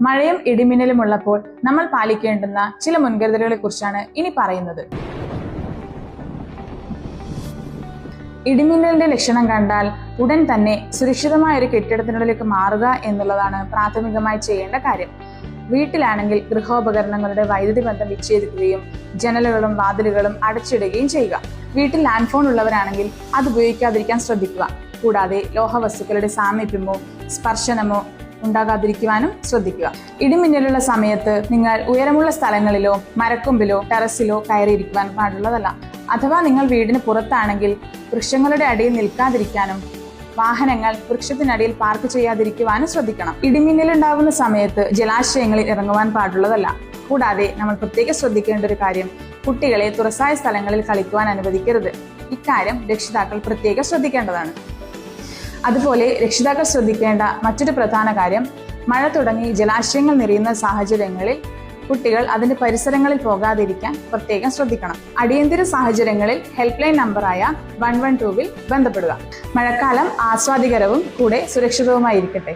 മഴയും ഇടിമിന്നലും ഉള്ളപ്പോൾ നമ്മൾ പാലിക്കേണ്ടുന്ന ചില മുൻകരുതലുകളെ കുറിച്ചാണ് ഇനി പറയുന്നത്. ഇടിമിന്നലിന്റെ ലക്ഷണം കണ്ടാൽ ഉടൻ തന്നെ സുരക്ഷിതമായ ഒരു കെട്ടിടത്തിനുള്ളിലേക്ക് മാറുക എന്നുള്ളതാണ് പ്രാഥമികമായി ചെയ്യേണ്ട കാര്യം. വീട്ടിലാണെങ്കിൽ ഗൃഹോപകരണങ്ങളുടെ വൈദ്യുതി ബന്ധം വിച്ഛേദിക്കുകയും ജനലുകളും വാതിലുകളും അടച്ചിടുകയും ചെയ്യുക. വീട്ടിൽ ലാൻഡ് ഫോൺ ഉള്ളവരാണെങ്കിൽ അത് ഉപയോഗിക്കാതിരിക്കാൻ ശ്രദ്ധിക്കുക. കൂടാതെ ലോഹവസ്തുക്കളുടെ സാമീപ്യമോ സ്പർശനമോ ഉണ്ടാകാതിരിക്കുവാനും ശ്രദ്ധിക്കുക. ഇടിമിന്നലുള്ള സമയത്ത് നിങ്ങൾ ഉയരമുള്ള സ്ഥലങ്ങളിലോ മരക്കൊമ്പിലോ ടെറസിലോ കയറിയിരിക്കുവാൻ പാടുള്ളതല്ല. അഥവാ നിങ്ങൾ വീടിന് പുറത്താണെങ്കിൽ വൃക്ഷങ്ങളുടെ അടിയിൽ നിൽക്കാതിരിക്കാനും വാഹനങ്ങൾ വൃക്ഷത്തിനടിയിൽ പാർക്ക് ചെയ്യാതിരിക്കുവാനും ശ്രദ്ധിക്കണം. ഇടിമിന്നലുണ്ടാകുന്ന സമയത്ത് ജലാശയങ്ങളിൽ ഇറങ്ങുവാൻ പാടുള്ളതല്ല. കൂടാതെ നമ്മൾ പ്രത്യേകം ശ്രദ്ധിക്കേണ്ട ഒരു കാര്യം, കുട്ടികളെ തുറസായ സ്ഥലങ്ങളിൽ കളിക്കുവാൻ അനുവദിക്കരുത്. ഇക്കാര്യം രക്ഷിതാക്കൾ പ്രത്യേകം ശ്രദ്ധിക്കേണ്ടതാണ്. അതുപോലെ രക്ഷിതാക്കൾ ശ്രദ്ധിക്കേണ്ട മറ്റൊരു പ്രധാന കാര്യം, മഴ തുടങ്ങി ജലാശയങ്ങൾ നിറയുന്ന സാഹചര്യങ്ങളിൽ കുട്ടികൾ അതിന്റെ പരിസരങ്ങളിൽ പോകാതിരിക്കാൻ പ്രത്യേകം ശ്രദ്ധിക്കണം. അടിയന്തര സാഹചര്യങ്ങളിൽ ഹെൽപ്പ് ലൈൻ നമ്പറായ 112 ബന്ധപ്പെടുക. മഴക്കാലം ആസ്വാദികരവും കൂടെ സുരക്ഷിതവുമായിരിക്കട്ടെ.